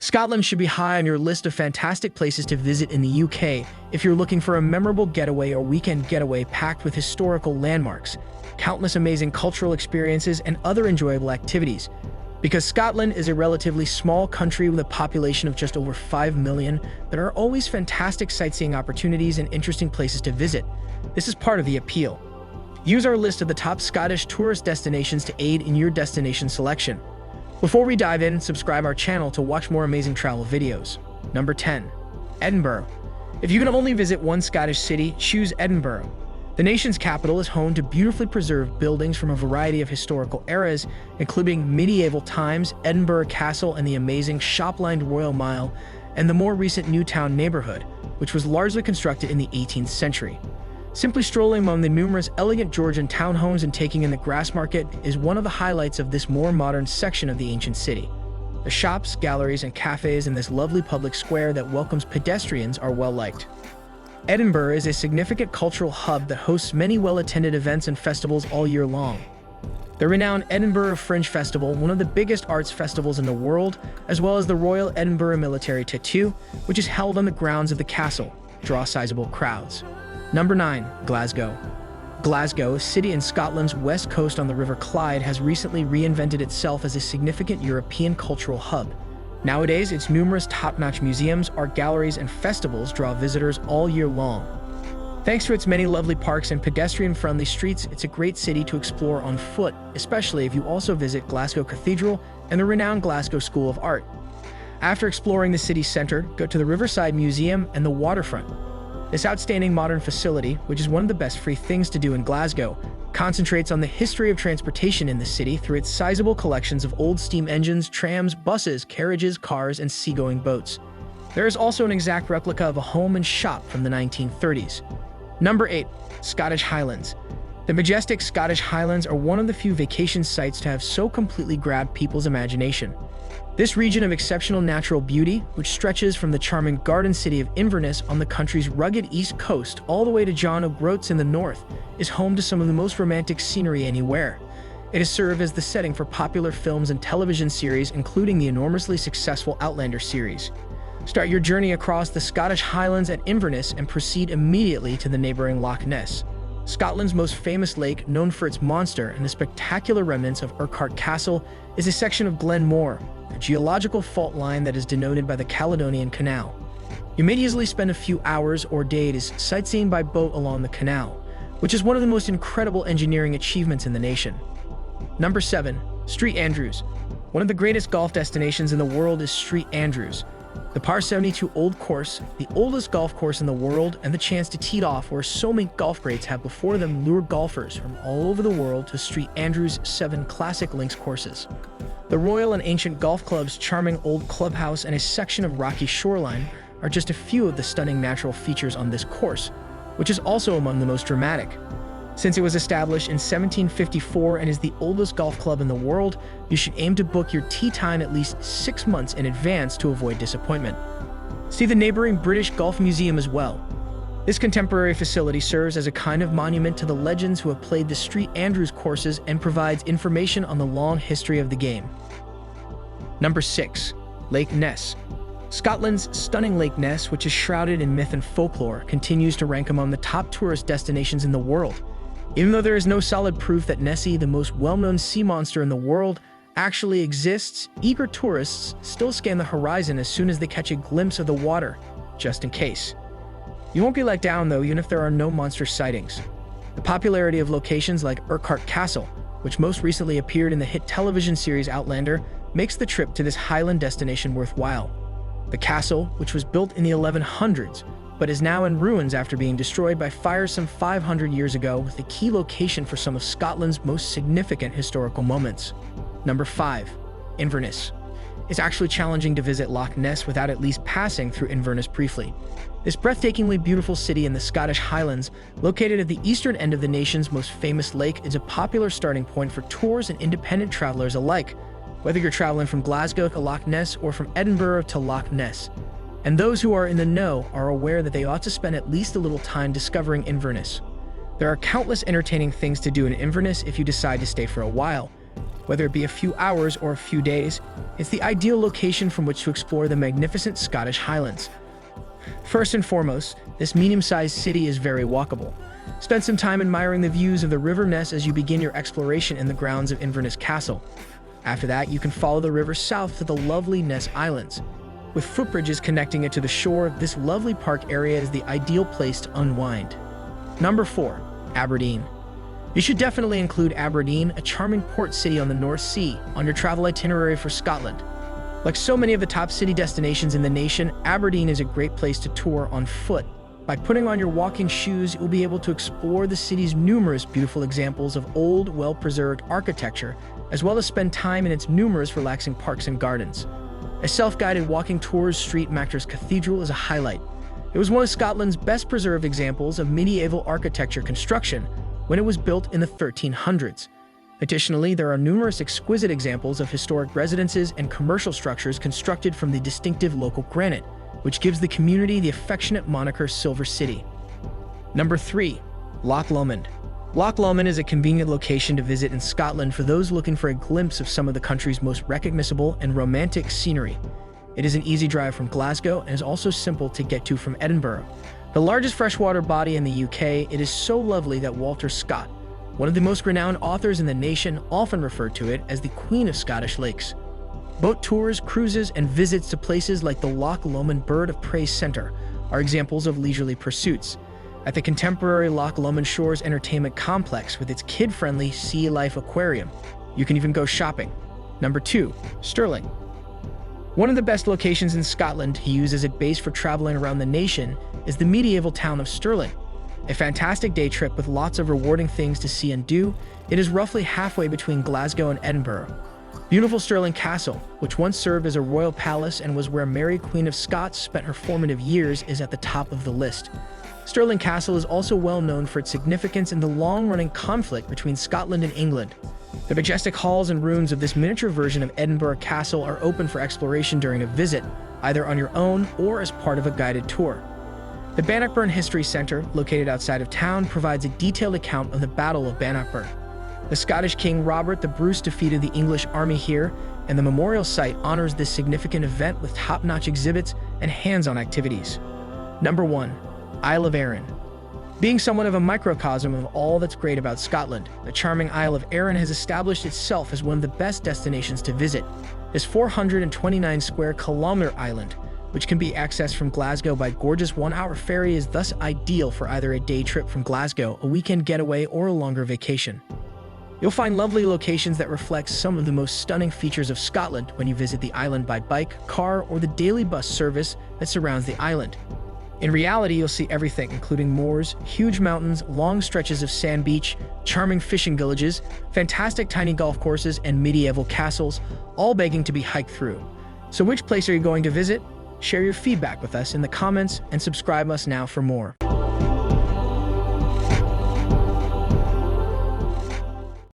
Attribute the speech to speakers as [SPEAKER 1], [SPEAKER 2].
[SPEAKER 1] Scotland should be high on your list of fantastic places to visit in the UK if you're looking for a memorable getaway or weekend getaway packed with historical landmarks, countless amazing cultural experiences, and other enjoyable activities. Because Scotland is a relatively small country with a population of just over 5 million, there are always fantastic sightseeing opportunities and interesting places to visit. This is part of the appeal. Use our list of the top Scottish tourist destinations to aid in your destination selection. Before we dive in, subscribe our channel to watch more amazing travel videos. Number 10. Edinburgh. If you can only visit one Scottish city, choose Edinburgh. The nation's capital is home to beautifully preserved buildings from a variety of historical eras, including medieval times, Edinburgh Castle and the amazing shop-lined Royal Mile, and the more recent Newtown neighborhood, which was largely constructed in the 18th century. Simply strolling among the numerous elegant Georgian townhomes and taking in the grass market is one of the highlights of this more modern section of the ancient city. The shops, galleries, and cafes in this lovely public square that welcomes pedestrians are well liked. Edinburgh is a significant cultural hub that hosts many well-attended events and festivals all year long. The renowned Edinburgh Fringe Festival, one of the biggest arts festivals in the world, as well as the Royal Edinburgh Military Tattoo, which is held on the grounds of the castle, draw sizable crowds. Number 9. Glasgow. Glasgow, a city in Scotland's west coast on the River Clyde, has recently reinvented itself as a significant European cultural hub. Nowadays, its numerous top-notch museums, art galleries, and festivals draw visitors all year long. Thanks to its many lovely parks and pedestrian-friendly streets, it's a great city to explore on foot, especially if you also visit Glasgow Cathedral and the renowned Glasgow School of Art. After exploring the city centre, go to the Riverside Museum and the waterfront. This outstanding modern facility, which is one of the best free things to do in Glasgow, concentrates on the history of transportation in the city through its sizable collections of old steam engines, trams, buses, carriages, cars, and seagoing boats. There is also an exact replica of a home and shop from the 1930s. Number 8. Scottish Highlands. The majestic Scottish Highlands are one of the few vacation sites to have so completely grabbed people's imagination. This region of exceptional natural beauty, which stretches from the charming garden city of Inverness on the country's rugged east coast all the way to John O'Groats in the north, is home to some of the most romantic scenery anywhere. It has served as the setting for popular films and television series, including the enormously successful Outlander series. Start your journey across the Scottish Highlands at Inverness and proceed immediately to the neighboring Loch Ness, Scotland's most famous lake, known for its monster and the spectacular remnants of Urquhart Castle, is a section of Glen More, a geological fault line that is denoted by the Caledonian Canal. You may easily spend a few hours or days sightseeing by boat along the canal, which is one of the most incredible engineering achievements in the nation. Number 7. St Andrews. One of the greatest golf destinations in the world is St Andrews. The Par 72 Old Course, the oldest golf course in the world, and the chance to tee off where so many golf greats have before them lure golfers from all over the world to St Andrews' 7 classic links courses. The Royal and Ancient Golf Club's charming old clubhouse and a section of rocky shoreline are just a few of the stunning natural features on this course, which is also among the most dramatic. Since it was established in 1754 and is the oldest golf club in the world, you should aim to book your tee time at least 6 months in advance to avoid disappointment. See the neighboring British Golf Museum as well. This contemporary facility serves as a kind of monument to the legends who have played the St Andrews courses and provides information on the long history of the game. Number 6. Lake Ness. Scotland's stunning Lake Ness, which is shrouded in myth and folklore, continues to rank among the top tourist destinations in the world. Even though there is no solid proof that Nessie, the most well-known sea monster in the world, actually exists, eager tourists still scan the horizon as soon as they catch a glimpse of the water, just in case. You won't be let down, though, even if there are no monster sightings. The popularity of locations like Urquhart Castle, which most recently appeared in the hit television series Outlander, makes the trip to this Highland destination worthwhile. The castle, which was built in the 1100s, but is now in ruins after being destroyed by fire some 500 years ago, was the key location for some of Scotland's most significant historical moments. Number 5. Inverness. It's actually challenging to visit Loch Ness without at least passing through Inverness briefly. This breathtakingly beautiful city in the Scottish Highlands, located at the eastern end of the nation's most famous lake, is a popular starting point for tours and independent travelers alike, whether you're traveling from Glasgow to Loch Ness or from Edinburgh to Loch Ness. And those who are in the know are aware that they ought to spend at least a little time discovering Inverness. There are countless entertaining things to do in Inverness if you decide to stay for a while. Whether it be a few hours or a few days, it's the ideal location from which to explore the magnificent Scottish Highlands. First and foremost, this medium-sized city is very walkable. Spend some time admiring the views of the River Ness as you begin your exploration in the grounds of Inverness Castle. After that, you can follow the river south to the lovely Ness Islands. With footbridges connecting it to the shore, this lovely park area is the ideal place to unwind. Number 4. Aberdeen. You should definitely include Aberdeen, a charming port city on the North Sea, on your travel itinerary for Scotland. Like so many of the top city destinations in the nation, Aberdeen is a great place to tour on foot. By putting on your walking shoes, you'll be able to explore the city's numerous beautiful examples of old, well-preserved architecture, as well as spend time in its numerous relaxing parks and gardens. A self-guided walking tour's St. Mactor's Cathedral is a highlight. It was one of Scotland's best-preserved examples of medieval architecture construction when it was built in the 1300s. Additionally, there are numerous exquisite examples of historic residences and commercial structures constructed from the distinctive local granite, which gives the community the affectionate moniker Silver City. Number 3. Loch Lomond. Loch Lomond is a convenient location to visit in Scotland for those looking for a glimpse of some of the country's most recognizable and romantic scenery. It is an easy drive from Glasgow and is also simple to get to from Edinburgh. The largest freshwater body in the UK, it is so lovely that Walter Scott, one of the most renowned authors in the nation, often referred to it as the Queen of Scottish Lakes. Boat tours, cruises, and visits to places like the Loch Lomond Bird of Prey Centre are examples of leisurely pursuits. At the contemporary Loch Lomond Shores Entertainment Complex with its kid-friendly sea life aquarium, you can even go shopping. Number 2. Stirling. One of the best locations in Scotland to use as a base for traveling around the nation is the medieval town of Stirling. A fantastic day trip with lots of rewarding things to see and do, it is roughly halfway between Glasgow and Edinburgh. Beautiful Stirling Castle, which once served as a royal palace and was where Mary Queen of Scots spent her formative years, is at the top of the list. Stirling Castle is also well known for its significance in the long-running conflict between Scotland and England. The majestic halls and ruins of this miniature version of Edinburgh Castle are open for exploration during a visit, either on your own or as part of a guided tour. The Bannockburn History Centre, located outside of town, provides a detailed account of the Battle of Bannockburn. The Scottish King Robert the Bruce defeated the English army here, and the memorial site honors this significant event with top-notch exhibits and hands-on activities. Number 1. Isle of Arran. Being somewhat of a microcosm of all that's great about Scotland, the charming Isle of Arran has established itself as one of the best destinations to visit. This 429 square kilometer island, which can be accessed from Glasgow by gorgeous one-hour ferry, is thus ideal for either a day trip from Glasgow, a weekend getaway, or a longer vacation. You'll find lovely locations that reflect some of the most stunning features of Scotland when you visit the island by bike, car, or the daily bus service that surrounds the island. In reality, you'll see everything, including moors, huge mountains, long stretches of sand beach, charming fishing villages, fantastic tiny golf courses, and medieval castles, all begging to be hiked through. So which place are you going to visit? Share your feedback with us in the comments and subscribe us now for more.